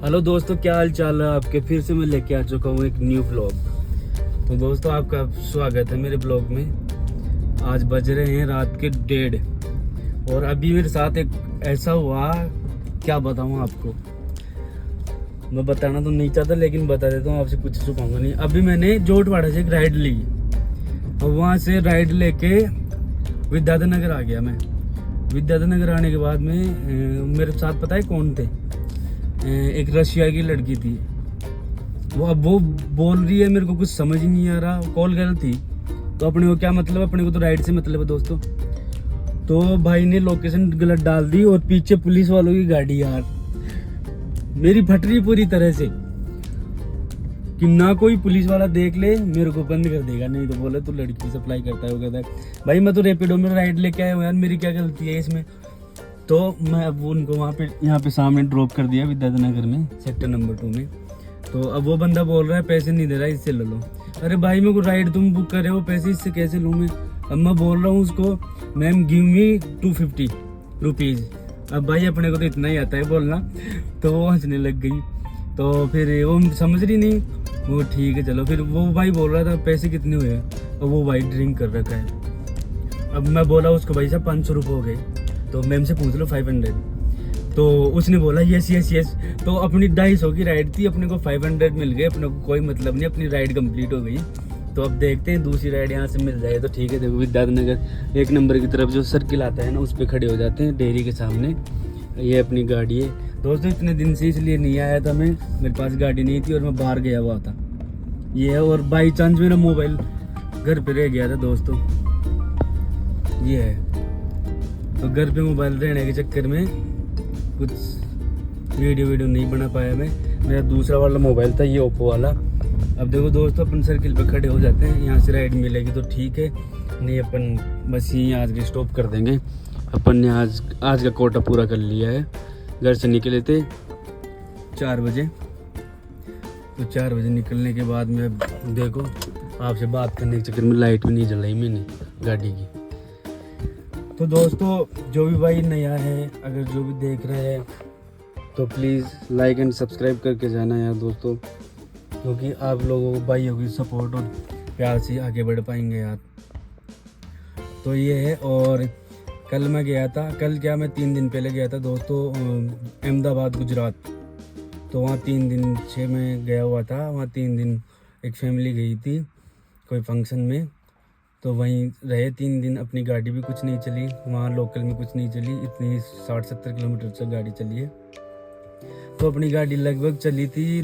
Hello दोस्तों, क्या हाल चाल है आपके। फिर से मैं लेके आ चुका हूँ एक न्यू ब्लॉग। तो दोस्तों, आपका स्वागत है मेरे ब्लॉग में। आज बज रहे हैं रात के 1:30 और अभी मेरे साथ एक ऐसा हुआ, क्या बताऊँ आपको। मैं बताना तो नहीं चाहता लेकिन बता देता हूँ, आपसे कुछ छुपाऊंगा नहीं। अभी मैंने जोटवाड़ा से एक राइड ली और वहाँ से राइड लेके विद्याधर नगर आ गया। मैं विद्याधर नगर आने के बाद में मेरे साथ पता है कौन थे। एक रशिया की लड़की थी। वो बोल रही है, मेरे को कुछ समझ ही नहीं आ रहा। कॉल कर थी तो अपने को क्या मतलब, अपने को तो राइड से मतलब है दोस्तों। तो भाई ने लोकेशन गलत डाल दी और पीछे पुलिस वालों की गाड़ी। यार मेरी फट रही पूरी तरह से कि ना कोई पुलिस वाला देख ले मेरे को बंद कर देगा। नहीं तो बोले तू लड़की सप्लाई करता है। वो कहता है भाई मैं तो रैपिडो में राइड लेके आया हूँ यार, मेरी क्या गलती है इसमें। तो मैं अब उनको वहाँ पे यहाँ पे सामने ड्रॉप कर दिया विद्याधर नगर में, सेक्टर नंबर 2 में। तो अब वो बंदा बोल रहा है पैसे नहीं दे रहा, इससे ले लो। अरे भाई मेरे को राइड तुम बुक कर रहे हो, पैसे इससे कैसे लूँ मैं। अब मैं बोल रहा हूँ उसको, मैम गिव मी 250 रुपीज़। अब भाई अपने को तो इतना ही आता है बोलना। तो वो हंसने लग गई। तो फिर वो समझ रही नहीं। वो ठीक है चलो। फिर वो भाई बोल रहा था पैसे कितने हुए, और वो भाई ड्रिंक कर रखा है। अब मैं बोला उसको भाई साहब 500 रुपये हो गए, तो मैम से पूछ लो 500। तो उसने बोला यस यस यस। तो अपनी 250 की राइड थी, अपने को 500 मिल गए। अपने को कोई मतलब नहीं, अपनी राइड कंप्लीट हो गई। तो अब देखते हैं दूसरी राइड यहाँ से मिल जाए तो ठीक है। देखो विद्याधर नगर 1 नंबर की तरफ जो सर्किल आता है ना, उस पर खड़े हो जाते हैं डेयरी के सामने। ये अपनी गाड़ी है दोस्तों। इतने दिन से इसलिए नहीं आया था मैं, मेरे पास गाड़ी नहीं थी और मैं बाहर गया हुआ था। ये है, और बाई चांस मेरा मोबाइल घर पे रह गया था दोस्तों। ये है, तो घर पे मोबाइल रहने के चक्कर में कुछ वीडियो नहीं बना पाया मैं। मेरा दूसरा वाला मोबाइल था, ये ओप्पो वाला। अब देखो दोस्तों, अपन सर्किल पे खड़े हो जाते हैं। यहाँ से राइड मिलेगी तो ठीक है, नहीं अपन बस यहीं आज के स्टॉप कर देंगे। अपन ने आज का कोटा पूरा कर लिया है। घर से निकले थे 4 बजे। तो 4 बजे निकलने के बाद में देखो, आपसे बात करने के चक्कर में लाइट भी नहीं जलाई मैंने गाड़ी की। तो दोस्तों, जो भी भाई नया है, अगर जो भी देख रहे हैं तो प्लीज़ लाइक एंड सब्सक्राइब करके जाना यार दोस्तों, क्योंकि आप लोगों को भाइयों की सपोर्ट और प्यार से आगे बढ़ पाएंगे यार। तो ये है। और कल मैं गया था, कल क्या मैं 3 दिन पहले गया था दोस्तों अहमदाबाद गुजरात। तो वहाँ 3 दिन से मैं गया हुआ था। वहाँ 3 दिन एक फैमिली गई थी कोई फंक्शन में, तो वहीं रहे 3 दिन। अपनी गाड़ी भी कुछ नहीं चली वहाँ, लोकल में कुछ नहीं चली। इतनी 60-70 किलोमीटर तक गाड़ी चली है। तो अपनी गाड़ी लगभग चली थी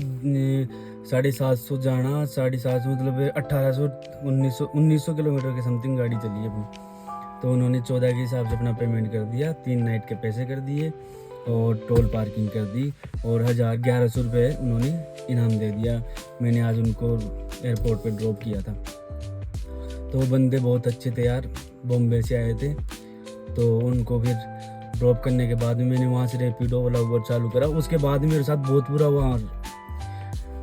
750 जाना, 750 मतलब 1800 1900 किलोमीटर के समथिंग गाड़ी चली है अपनी। तो उन्होंने 14 के हिसाब से अपना पेमेंट कर दिया, 3 नाइट के पैसे कर दिए और टोल पार्किंग कर दी, और 1100 रुपये उन्होंने इनाम दे दिया। मैंने आज उनको एयरपोर्ट पे ड्रॉप किया था। तो वो बंदे बहुत अच्छे थे यार, बॉम्बे से आए थे। तो उनको फिर ड्रॉप करने के बाद में मैंने वहाँ से रैपिडो वाला उबर चालू करा। उसके बाद मेरे साथ बहुत बुरा हुआ।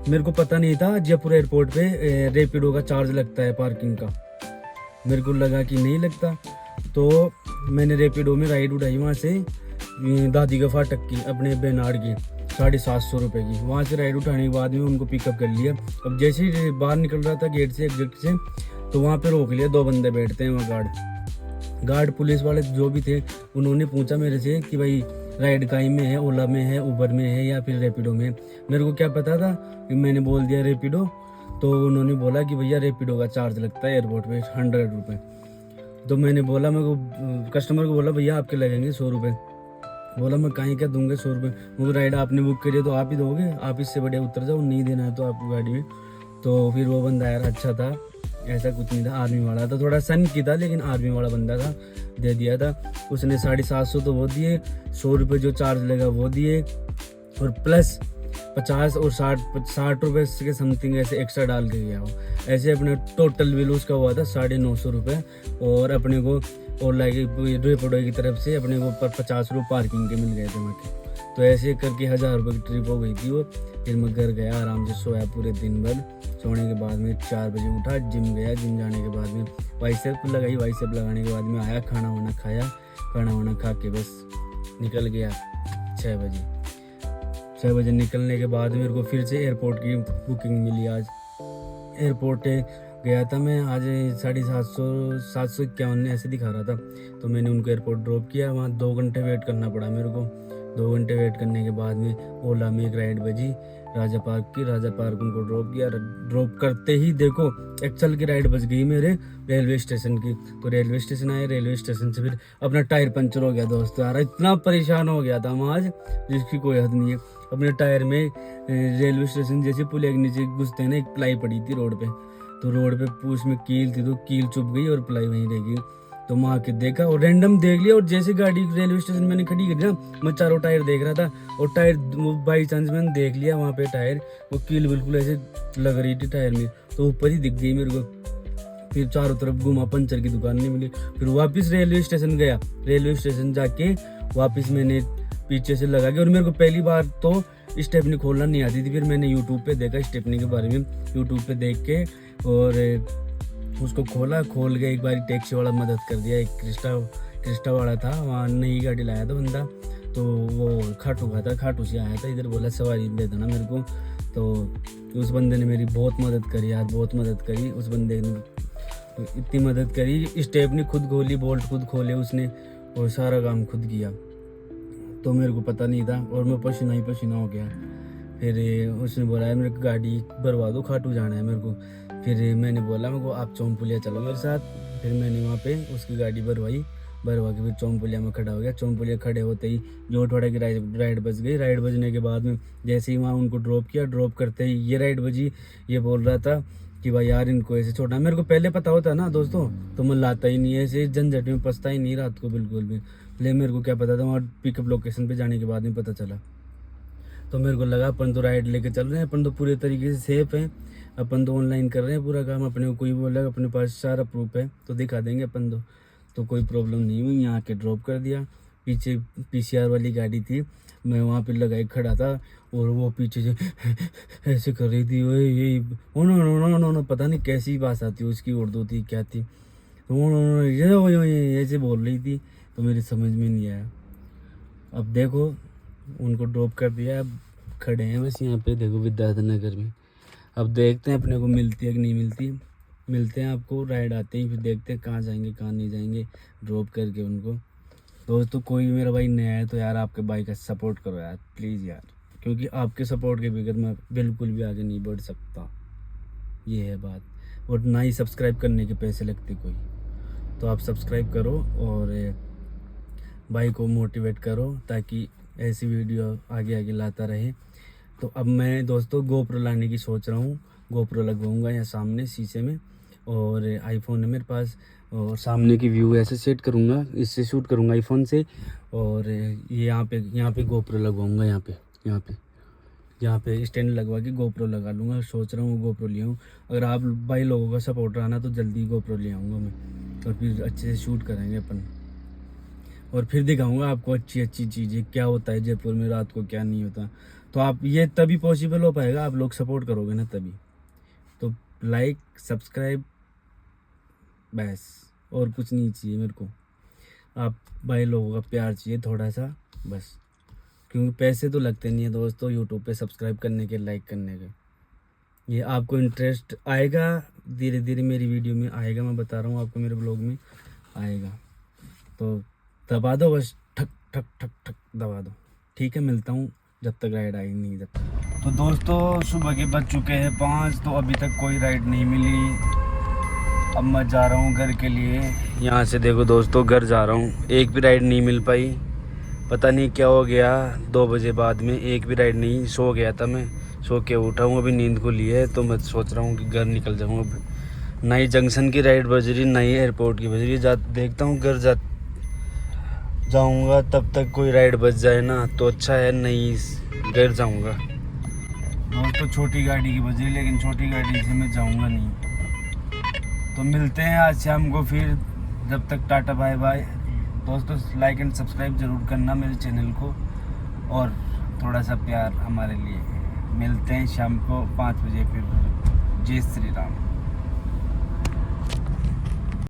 मेरे को पता नहीं था जयपुर एयरपोर्ट पे रैपिडो का चार्ज लगता है पार्किंग का। मेरे को लगा कि नहीं लगता। तो मैंने रैपिडो में राइड उठाई वहाँ से दादी का फाटक की, अपने बेनाड़ की 750 रुपये की। वहाँ से राइड उठाने के बाद में उनको पिकअप कर लिया। अब जैसे ही बाहर निकल रहा था गेट से, एग्जिट से, तो वहाँ पे रोक लिया। 2 बंदे बैठते हैं वहाँ, गार्ड पुलिस वाले जो भी थे। उन्होंने पूछा मेरे से कि भाई राइड काई में है, ओला में है, उबर में है या फिर रैपिडो में। मेरे को क्या पता था, मैंने बोल दिया रैपिडो। तो उन्होंने बोला कि भैया रैपिडो का चार्ज लगता है एयरपोर्ट पे 100 रुपये। तो मैंने बोला, मेरे को कस्टमर को बोला भैया आपके लगेंगे 100 रुपये। बोला मैं कहीं क्या दूंगा 100 रुपये, वो राइड आपने बुक करी है तो आप ही दोगे, आप इससे बढ़िया उतर जाओ, नहीं देना है तो आपको गाड़ी में। तो फिर वो बंदा यार अच्छा था, ऐसा कुछ नहीं था, आर्मी वाला था, थोड़ा सन की था लेकिन आर्मी वाला बंदा था, दे दिया था उसने। 750 तो वो दिए, 100 रुपये जो चार्ज लगा वो दिए, और प्लस 50 और 60 रुपये के समथिंग ऐसे एक्स्ट्रा डाल के गया हो। ऐसे अपने टोटल बिल उसका हुआ था 950 रुपये। और अपने को ओला की रैपिडो की तरफ से अपने को 50 रुपये पार्किंग के मिल गए थे वहाँ के। तो ऐसे करके 1000 रुपये की ट्रिप हो गई थी वो। फिर मैं घर गया, आराम से सोया पूरे दिन भर। सोने के बाद में 4 बजे उठा, जिम गया। जिम जाने के बाद में बाइसेप लगाई, बाइसेप लगाने के बाद में आया, खाना वाना खाया, खाना वाना खा के बस निकल गया 6 बजे। 6 बजे निकलने के बाद मेरे को फिर से एयरपोर्ट की बुकिंग मिली। आज एयरपोर्ट गया था मैं, आज 750 751 ऐसे दिखा रहा था। तो मैंने उनको एयरपोर्ट ड्रॉप किया, वहाँ 2 घंटे वेट करना पड़ा मेरे को। 2 घंटे वेट करने के बाद में ओला में एक राइड बजी राजा पार्क की। राजा पार्क उनको ड्रॉप किया। ड्रॉप करते ही देखो एक्चल की राइड बज गई मेरे रेलवे स्टेशन की। तो रेलवे स्टेशन आए, रेलवे स्टेशन से फिर अपना टायर पंचर हो गया दोस्तों। यार इतना परेशान हो गया था मैं आज जिसकी कोई हद नहीं है। अपने टायर में रेलवे स्टेशन जैसे पुलिया के नीचे घुसते हैं ना, एक प्लाई पड़ी थी रोड पे, तो रोड पे पूछ में कील थी, तो कील चुभ गई और प्लाई वहीं रह गई। तो मैं आके देखा और रैंडम देख लिया, और जैसे गाड़ी रेलवे स्टेशन मैंने खड़ी करी ना, मैं चारों टायर देख रहा था, और टायर बाई चांस मैंने देख लिया वहाँ पे टायर, वो कील बिल्कुल ऐसे लग रही थी टायर में, तो ऊपर ही दिख गई मेरे को। फिर चारों तरफ घूमा, पंचर की दुकान नहीं मिली। फिर वापस रेलवे स्टेशन गया, रेलवे स्टेशन जाके वापस मैंने पीछे से लगा के, और मेरे को पहली बार तो स्टेपनी खोलना नहीं आती थी। फिर मैंने यूट्यूब पे देखा स्टेपनी के बारे में, यूट्यूब पे देख के और उसको खोल के एक बार टैक्सी वाला मदद कर दिया। एक क्रिस्टा वाला था, वहाँ नई गाड़ी लाया था बंदा, तो वो खाटू से आया था इधर, बोला सवारी दे देना मेरे को। तो उस बंदे ने मेरी बहुत मदद करी यार, बहुत मदद करी उस बंदे ने, इतनी मदद करी। स्टेपनी खुद खोली, बोल्ट खुद खोले उसने, और सारा काम खुद किया। तो मेरे को पता नहीं था, और मैं पसीना ही पसीना हो गया। फिर उसने बोला मेरे को गाड़ी भरवा दो, खाटू जाना है मेरे को। फिर मैंने बोला मेरे को आप चौमपुलिया चलो मेरे साथ। फिर मैंने वहाँ पे उसकी गाड़ी भरवा के फिर चौमपुलिया में खड़ा हो गया। चौमपुलिया खड़े होते ही जोटवाड़ा की राइड बज गई। राइड बजने के बाद में जैसे ही वहाँ उनको ड्रॉप किया, ड्रॉप करते ही ये राइड बजी। ये बोल रहा था कि भाई यार इनको ऐसे छोड़ना, मेरे को पहले पता होता ना दोस्तों तो मैं लाता ही नहीं, ऐसे झंझट में फंसता ही नहीं रात को बिल्कुल भी। ले मेरे को क्या पता था, वहाँ पिकअप लोकेशन पे जाने के बाद में पता चला। तो मेरे को लगा अपन तो राइड लेके चल रहे हैं, अपन तो पूरे तरीके से सेफ हैं, अपन तो ऑनलाइन कर रहे हैं पूरा काम। अपने को कोई बोला अपने पास सारा प्रूफ है तो दिखा देंगे अपन तो कोई प्रॉब्लम नहीं हुई। यहाँ के ड्रॉप कर दिया। पीछे PCR वाली गाड़ी थी, मैं वहाँ पे लगाई खड़ा था, और वो पीछे से ऐसे कर रही थी, ये नो पता नहीं कैसी भाषा थी उसकी, उर्दू थी क्या थी, ये ऐसे बोल रही थी, तो मेरी समझ में नहीं आया। अब देखो उनको ड्रॉप कर दिया, अब खड़े हैं बस यहाँ पे देखो विद्याधर नगर में। अब देखते हैं अपने को मिलती है कि नहीं मिलती। मिलते हैं आपको राइड आते ही, फिर देखते हैं कहाँ जाएंगे कहाँ नहीं जाएंगे ड्रॉप करके उनको। दोस्तों कोई मेरा भाई नया है तो यार आपके भाई का सपोर्ट करो यार प्लीज़ यार, क्योंकि आपके सपोर्ट के बगैर मैं बिल्कुल भी आगे नहीं बढ़ सकता, ये है बात। और ना ही सब्सक्राइब करने के पैसे लगते कोई, तो आप सब्सक्राइब करो और भाई को मोटिवेट करो ताकि ऐसी वीडियो आगे लाता रहे। तो अब मैं दोस्तों गोप्रो लाने की सोच रहा हूँ। गोप्रो लगवाऊँगा यहाँ सामने शीशे में, और आईफोन है मेरे पास, और सामने की व्यू ऐसे सेट करूँगा, इससे शूट करूँगा आईफोन से, और ये यहाँ पे गोप्रो लगवाऊँगा। यहाँ पे स्टैंड लगवा के गोप्रो लगा लूँगा। सोच रहा हूँ गोप्रो ले आऊँ। अगर आप भाई लोगों का सपोर्ट रहा ना तो जल्दी गोप्रो ले आऊँगा मैं, और फिर अच्छे से शूट करेंगे अपन, और फिर दिखाऊंगा आपको अच्छी चीज़ें क्या होता है जयपुर में रात को क्या नहीं होता। तो आप ये तभी पॉसिबल हो पाएगा, आप लोग सपोर्ट करोगे ना तभी। तो लाइक सब्सक्राइब बस, और कुछ नहीं चाहिए मेरे को, आप भाई लोगों का प्यार चाहिए थोड़ा सा बस, क्योंकि पैसे तो लगते नहीं है दोस्तों यूट्यूब पे सब्सक्राइब करने के, लाइक करने के। ये आपको इंटरेस्ट आएगा धीरे धीरे मेरी वीडियो में आएगा, मैं बता रहा हूँ आपको, मेरे ब्लॉग में आएगा। तो दबा दो बस, ठक ठक ठक ठक दबा दो, ठीक है। मिलता हूँ जब तक राइड आई नहीं, जब तक। तो दोस्तों सुबह के बज चुके हैं 5, तो अभी तक कोई राइड नहीं मिली। अब मैं जा रहा हूँ घर के लिए। यहाँ से देखो दोस्तों घर जा रहा हूँ, एक भी राइड नहीं मिल पाई, पता नहीं क्या हो गया। 2 बजे बाद में एक भी राइड नहीं, सो गया था मैं, सो के उठा हूँ अभी, नींद को ली है। तो मैं सोच रहा हूँ कि घर निकल जाऊँ। अब नई जंक्शन की राइड बज रही, नई एयरपोर्ट की बज रही, देखता हूँ घर जाऊंगा, तब तक कोई राइड बच जाए ना तो अच्छा है, नहीं घर जाऊंगा। दोस्तों छोटी गाड़ी की बज रही, लेकिन छोटी गाड़ी से मैं जाऊंगा नहीं। तो मिलते हैं आज शाम को फिर, जब तक टाटा बाय बाय। दोस्तों लाइक एंड सब्सक्राइब जरूर करना मेरे चैनल को, और थोड़ा सा प्यार हमारे लिए। मिलते हैं शाम को 5 बजे फिर। जय श्री राम।